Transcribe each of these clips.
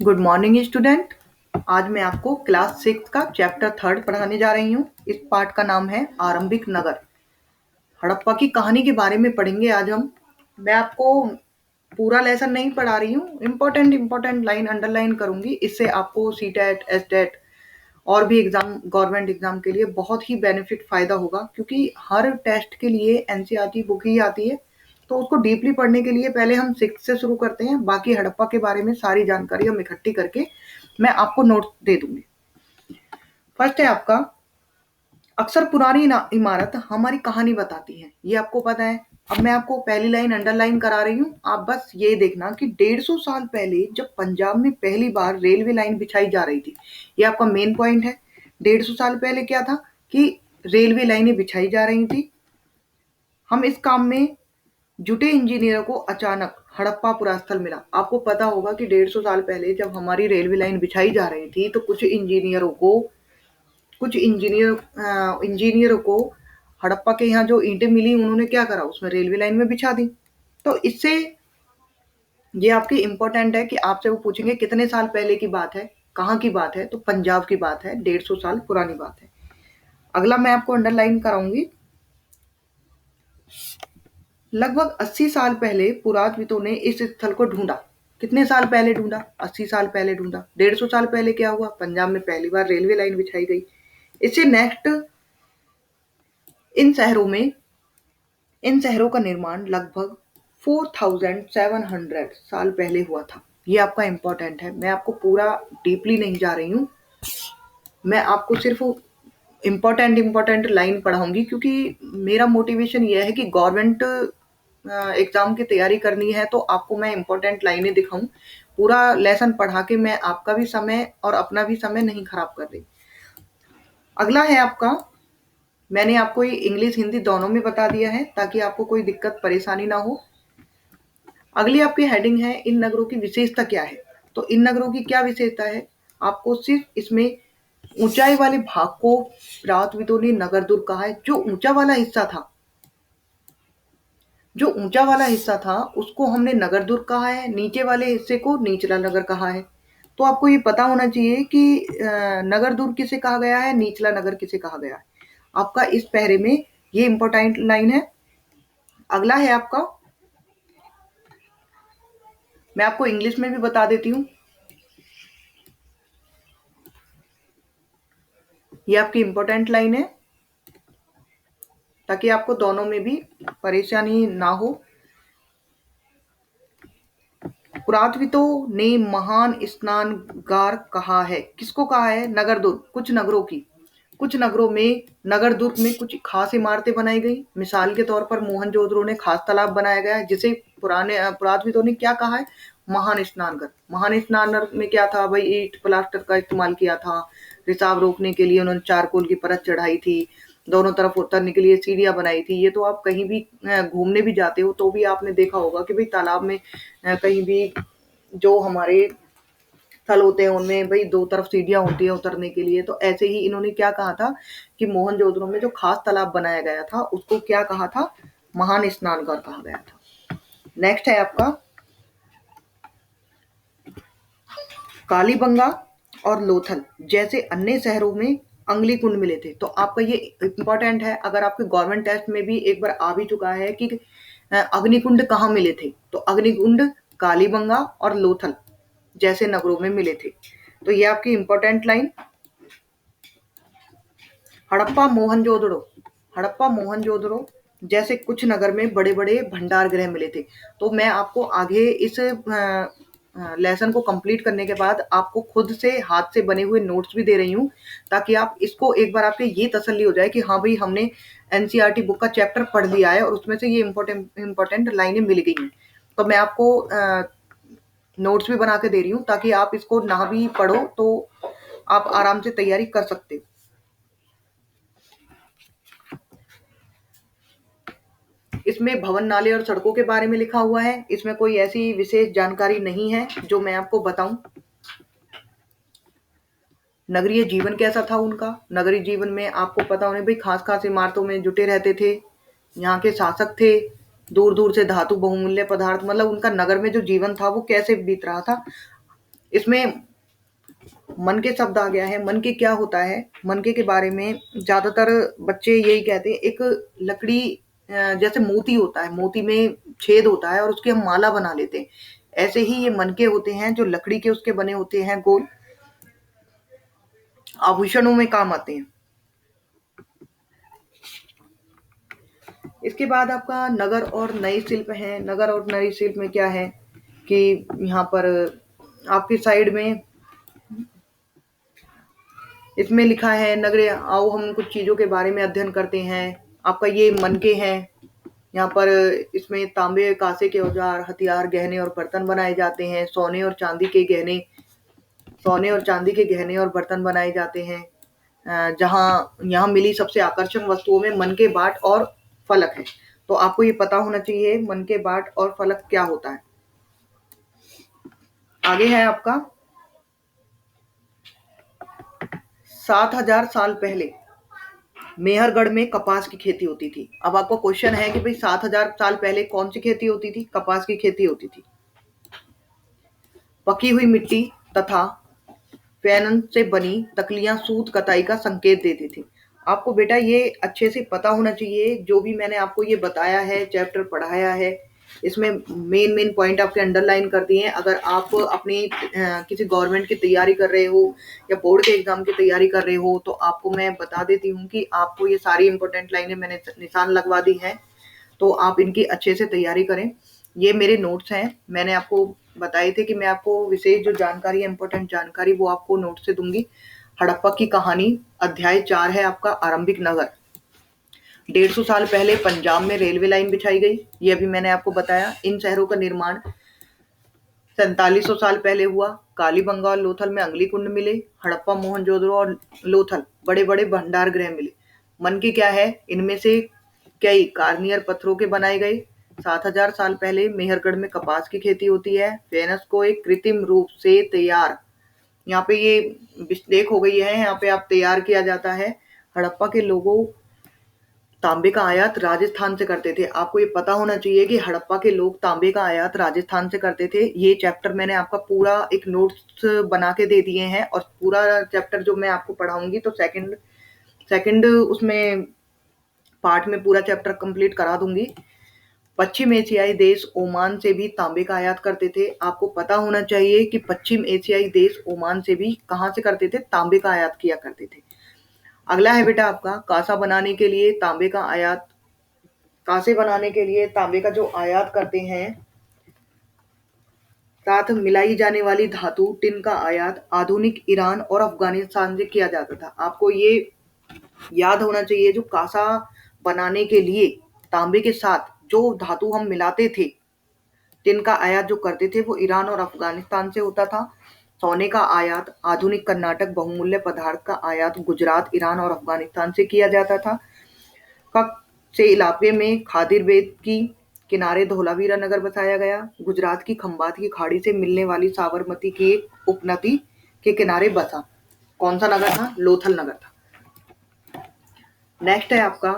Good morning student. आज मैं आपको क्लास 6 का चैप्टर 3 पढ़ाने जा रही हूँ। इस पार्ट का नाम है आरंभिक नगर। हड़प्पा की कहानी के बारे में पढ़ेंगे आज हम। मैं आपको पूरा लेसन नहीं पढ़ा रही हूँ, इंपॉर्टेंट लाइन अंडरलाइन करूंगी। इससे आपको सीटेट, एसटेट और भी एग्जाम, गवर्नमेंट एग्जाम के लिए बहुत ही बेनिफिट फायदा होगा, क्योंकि हर टेस्ट के लिए एनसीईआरटी बुक ही आती है। तो उसको डीपली पढ़ने के लिए पहले हम 6 से शुरू करते हैं। बाकी हड़प्पा के बारे में सारी जानकारी हम इकट्ठी करके मैं आपको नोट दे दूंगी। फर्स्ट है आपका, अक्सर पुरानी इमारत हमारी कहानी बताती है। ये आपको पता है। अब मैं आपको पहली लाइन अंडरलाइन करा रही हूँ, आप बस ये देखना कि 150 साल पहले जब पंजाब में पहली बार रेलवे लाइन बिछाई जा रही थी, ये आपका मेन पॉइंट है। 150 साल पहले क्या था कि रेलवे लाइनें बिछाई जा रही थी। हम इस काम में जुटे इंजीनियरों को अचानक हड़प्पा पुरास्थल मिला। आपको पता होगा कि 150 साल पहले जब हमारी रेलवे लाइन बिछाई जा रही थी तो कुछ इंजीनियरों को हड़प्पा के यहाँ जो ईंटें मिली, उन्होंने क्या करा, उसमें रेलवे लाइन में बिछा दी। तो इससे ये आपकी इंपॉर्टेंट है कि आपसे वो पूछेंगे कितने साल पहले की बात है, कहाँ की बात है, तो पंजाब की बात है, 150 साल पुरानी बात है। अगला मैं आपको अंडरलाइन कराऊंगी, लगभग 80 साल पहले पुरातत्विदों ने इस स्थल को ढूंढा। कितने साल पहले ढूंढा? 80 साल पहले ढूंढा। 150 साल पहले क्या हुआ? पंजाब में पहली बार रेलवे लाइन बिछाई गई। इससे नेक्स्ट इन शहरों का निर्माण लगभग 4700 साल पहले हुआ था। ये आपका इंपॉर्टेंट है। मैं आपको पूरा डीपली नहीं जा रही हूँ, मैं आपको सिर्फ इम्पोर्टेंट लाइन पढ़ाऊंगी, क्योंकि मेरा मोटिवेशन ये है कि गवर्नमेंट एग्जाम की तैयारी करनी है तो आपको मैं इम्पोर्टेंट लाइनें दिखाऊं। पूरा लेसन पढ़ा के मैं आपका भी समय और अपना भी समय नहीं खराब कर रही। अगला है आपका, मैंने आपको ये इंग्लिश हिंदी दोनों में बता दिया है ताकि आपको कोई दिक्कत परेशानी ना हो। अगली आपकी हेडिंग है, इन नगरों की विशेषता क्या है। तो इन नगरों की क्या विशेषता है, आपको सिर्फ इसमें ऊंचाई वाले भाग को पुरातत्विदों ने नगर दुर्ग कहा है। जो ऊंचा वाला हिस्सा था उसको हमने नगर दुर्ग कहा है, नीचे वाले हिस्से को निचला नगर कहा है। तो आपको ये पता होना चाहिए कि नगर दुर्ग किसे कहा गया है, निचला नगर किसे कहा गया है। आपका इस पहरे में ये इंपॉर्टेंट लाइन है। अगला है आपका, मैं आपको इंग्लिश में भी बता देती हूँ, ये आपकी इंपॉर्टेंट लाइन है ताकि आपको दोनों में भी परेशानी ना हो। पुरातत्विदों ने महान स्नानगार कहा है। किसको कहा है? नगर दुर्ग। कुछ नगरों में नगर दुर्ग में कुछ खास इमारतें बनाई गई। मिसाल के तौर पर मोहनजोदड़ो ने खास तालाब बनाया गया है, जिसे पुरातत्विदों ने क्या कहा है? महान स्नानघर। महान स्नानघर में क्या था भाई? ईंट प्लास्टर का इस्तेमाल किया था। रिसाव रोकने के लिए उन्होंने चारकोल की परत चढ़ाई थी। दोनों तरफ उतरने के लिए सीढ़ियां बनाई थी। ये तो आप कहीं भी घूमने भी जाते हो तो भी आपने देखा होगा कि भाई तालाब में कहीं भी जो हमारे स्थल होते हैं उनमें भाई दो तरफ सीढ़ियां होती है उतरने के लिए। तो ऐसे ही इन्होंने क्या कहा था कि मोहनजोदड़ो में जो खास तालाब बनाया गया था उसको क्या कहा था? महान स्नानघर कहा गया था। नेक्स्ट है आपका, कालीबंगा और लोथल जैसे अन्य शहरों में अंगली कुंड मिले थे। तो आपका ये इंपॉर्टेंट है, अगर आपके गवर्नमेंट टेस्ट में भी एक बार आ भी चुका है कि अग्निकुंड कहाँ मिले थे। तो अग्निकुंड कालीबंगा और लोथल जैसे नगरों में मिले थे। तो ये आपकी इंपॉर्टेंट लाइन। हड़प्पा मोहनजोदड़ो जैसे कुछ नगर में बड़े बड़े भंडार गृह मिले थे। तो मैं आपको आगे इस लेसन को कंप्लीट करने के बाद आपको खुद से हाथ से बने हुए नोट्स भी दे रही हूँ, ताकि आप इसको एक बार आपके ये तसल्ली हो जाए कि हाँ भाई हमने एनसीईआरटी बुक का चैप्टर पढ़ लिया है और उसमें से ये इंपॉर्टेंट लाइनें मिल गई हैं। तो मैं आपको नोट्स भी बना के दे रही हूँ ताकि आप इसको ना भी पढ़ो तो आप आराम से तैयारी कर सकते हो। इसमें भवन, नाले और सड़कों के बारे में लिखा हुआ है। इसमें कोई ऐसी विशेष जानकारी नहीं है जो मैं आपको बताऊं। नगरीय जीवन कैसा था उनका? नगरीय जीवन में आपको पता होने भाई खास इमारतों में जुटे रहते थे। यहाँ के शासक थे। दूर दूर से धातु बहुमूल्य पदार्थ, मतलब उनका नगर में जो जीवन था वो कैसे बीत रहा था। इसमें मन के शब्द आ गया है। मन के क्या होता है, मन के बारे में ज्यादातर बच्चे यही कहते हैं। एक लकड़ी जैसे मोती होता है, मोती में छेद होता है और उसकी हम माला बना लेते हैं। ऐसे ही ये मनके होते हैं जो लकड़ी के उसके बने होते हैं, गोल, आभूषणों में काम आते हैं। इसके बाद आपका नगर और नई शिल्प है। नगर और नई शिल्प में क्या है कि यहाँ पर आपकी साइड में इसमें लिखा है नगरे आओ हम कुछ चीजों के बारे में अध्ययन करते हैं। आपका ये मनके हैं। यहाँ पर इसमें तांबे कांसे के औजार, हथियार, गहने और बर्तन बनाए जाते हैं। सोने और चांदी के गहने और बर्तन बनाए जाते हैं। जहाँ यहाँ मिली सबसे आकर्षक वस्तुओं में मनके, बाट और फलक है। तो आपको ये पता होना चाहिए मनके, बाट और फलक क्या होता है। आगे है आपका 7,000 साल पहले मेहरगढ़ में कपास की खेती होती थी। अब आपको क्वेश्चन है कि भाई 7,000 साल पहले कौन सी खेती होती थी? कपास की खेती होती थी। पकी हुई मिट्टी तथा फेनन से बनी तकलियां सूत कताई का संकेत देती थी। आपको बेटा ये अच्छे से पता होना चाहिए। जो भी मैंने आपको ये बताया है, चैप्टर पढ़ाया है, इसमें मेन पॉइंट आपके अंडरलाइन कर दिए हैं। अगर आप अपनी किसी गवर्नमेंट की तैयारी कर रहे हो या बोर्ड के एग्जाम की तैयारी कर रहे हो तो आपको मैं बता देती हूँ कि आपको ये सारी इंपॉर्टेंट लाइनें मैंने निशान लगवा दी हैं, तो आप इनकी अच्छे से तैयारी करें। ये मेरे नोट्स हैं। मैंने आपको बताए थे कि मैं आपको विशेष जो जानकारी है, इंपॉर्टेंट जानकारी, वो आपको नोट से दूंगी। हड़प्पा की कहानी अध्याय 4 है आपका आरंभिक नगर। 150 साल पहले पंजाब में रेलवे लाइन बिछाई गई, ये अभी मैंने आपको बताया। इन शहरों का निर्माण 4700 साल पहले हुआ। कालीबंगा और लोथल में अंगली कुंड मिले। हड़प्पा, मोहनजोदड़ो और लोथल बड़े बड़े भंडार गृह मिले। मन की क्या है, इनमें से कई कार्नियर पत्थरों के बनाए गए। 7,000 साल पहले मेहरगढ़ में कपास की खेती होती है। फेनस को एक कृत्रिम रूप से तैयार, यहाँ पे ये मिस्टेक हो गई है, यहाँ पे आप तैयार किया जाता है। हड़प्पा के लोगों तांबे का आयात राजस्थान से करते थे। आपको ये पता होना चाहिए कि हड़प्पा के लोग तांबे का आयात राजस्थान से करते थे। ये चैप्टर मैंने आपका पूरा एक नोट्स बना के दे दिए हैं और पूरा चैप्टर जो मैं आपको पढ़ाऊंगी तो सेकंड उसमें पार्ट में पूरा चैप्टर कंप्लीट करा दूंगी। पश्चिम एशियाई देश ओमान से भी तांबे का आयात करते थे। आपको पता होना चाहिए कि पश्चिम एशियाई देश ओमान से भी कहाँ से करते थे? तांबे का आयात किया करते थे। अगला है बेटा आपका कांसा बनाने के लिए तांबे का आयात। कांसे बनाने के लिए तांबे का जो आयात करते हैं, साथ मिलाई जाने वाली धातु टिन का आयात आधुनिक ईरान और अफगानिस्तान से किया जाता था। आपको ये याद होना चाहिए, जो कांसा बनाने के लिए तांबे के साथ जो धातु हम मिलाते थे, टिन का आयात जो करते थे, वो ईरान और अफगानिस्तान से होता था। सोने का आयात, आधुनिक कर्नाटक बहुमूल्य पदार्थ का आयात गुजरात, ईरान और अफगानिस्तान से किया जाता था। कक से इलाके में खादिर बेद की किनारे धोलावीरा नगर बसाया गया। गुजरात की खंबात की खाड़ी से मिलने वाली साबरमती की एक उपनदी के किनारे बसा। कौन सा नगर था? लोथल नगर था। नेक्स्ट है आपका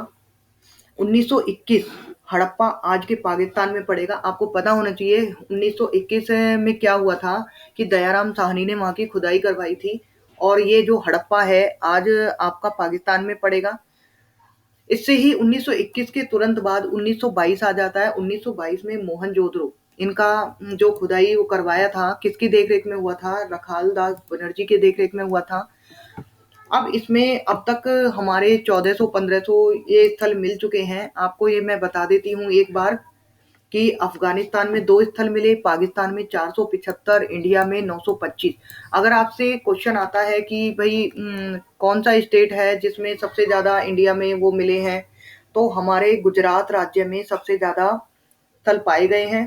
1921। हड़प्पा आज के पाकिस्तान में पड़ेगा। आपको पता होना चाहिए 1921 में क्या हुआ था कि दयाराम साहनी ने वहां की खुदाई करवाई थी और ये जो हड़प्पा है आज आपका पाकिस्तान में पड़ेगा। इससे ही 1921 के तुरंत बाद 1922 आ जाता है। 1922 में मोहनजोदड़ो, इनका जो खुदाई वो करवाया था, किसकी देखरेख में हुआ था? रखाल दास बनर्जी के देखरेख में हुआ था। अब इसमें अब तक हमारे 1400-1500 ये स्थल मिल चुके हैं। आपको ये मैं बता देती हूँ एक बार कि अफगानिस्तान में 2 स्थल मिले, पाकिस्तान में 475, इंडिया में 925। अगर आपसे क्वेश्चन आता है कि भाई कौन सा स्टेट है जिसमें सबसे ज्यादा इंडिया में वो मिले हैं, तो हमारे गुजरात राज्य में सबसे ज्यादा स्थल पाए गए हैं।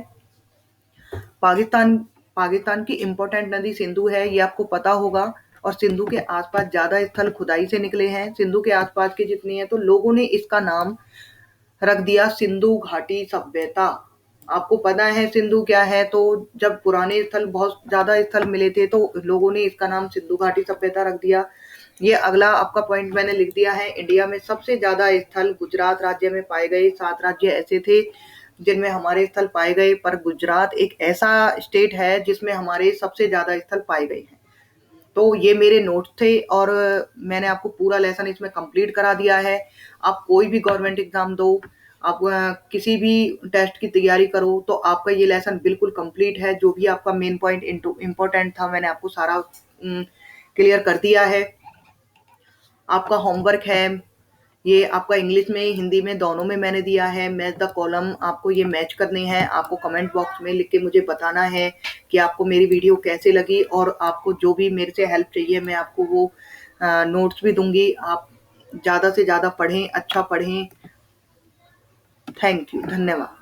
पाकिस्तान पाकिस्तान की इंपॉर्टेंट नदी सिंधु है, ये आपको पता होगा। और सिंधु के आसपास ज्यादा स्थल खुदाई से निकले हैं। सिंधु के आसपास की जितनी है तो लोगों ने इसका नाम रख दिया सिंधु घाटी सभ्यता। आपको पता है सिंधु क्या है? तो जब पुराने स्थल, बहुत ज्यादा स्थल मिले थे तो लोगों ने इसका नाम सिंधु घाटी सभ्यता रख दिया। ये अगला आपका पॉइंट मैंने लिख दिया है। इंडिया में सबसे ज्यादा स्थल गुजरात राज्य में पाए गए। 7 राज्य ऐसे थे जिनमें हमारे स्थल पाए गए, पर गुजरात एक ऐसा स्टेट है जिसमें हमारे सबसे ज़्यादा स्थल पाए गए हैं। तो ये मेरे नोट्स थे और मैंने आपको पूरा लेसन इसमें कंप्लीट करा दिया है। आप कोई भी गवर्नमेंट एग्ज़ाम दो, आप किसी भी टेस्ट की तैयारी करो, तो आपका ये लेसन बिल्कुल कंप्लीट है। जो भी आपका मेन पॉइंट इम्पोर्टेंट था, मैंने आपको सारा क्लियर कर दिया है। आपका होमवर्क है, ये आपका इंग्लिश में, हिंदी में, दोनों में मैंने दिया है। मैच द कॉलम आपको ये मैच करने हैं। आपको कमेंट बॉक्स में लिख के मुझे बताना है कि आपको मेरी वीडियो कैसे लगी, और आपको जो भी मेरे से हेल्प चाहिए मैं आपको वो नोट्स भी दूँगी। आप ज़्यादा से ज़्यादा पढ़ें, अच्छा पढ़ें। थैंक यू, धन्यवाद।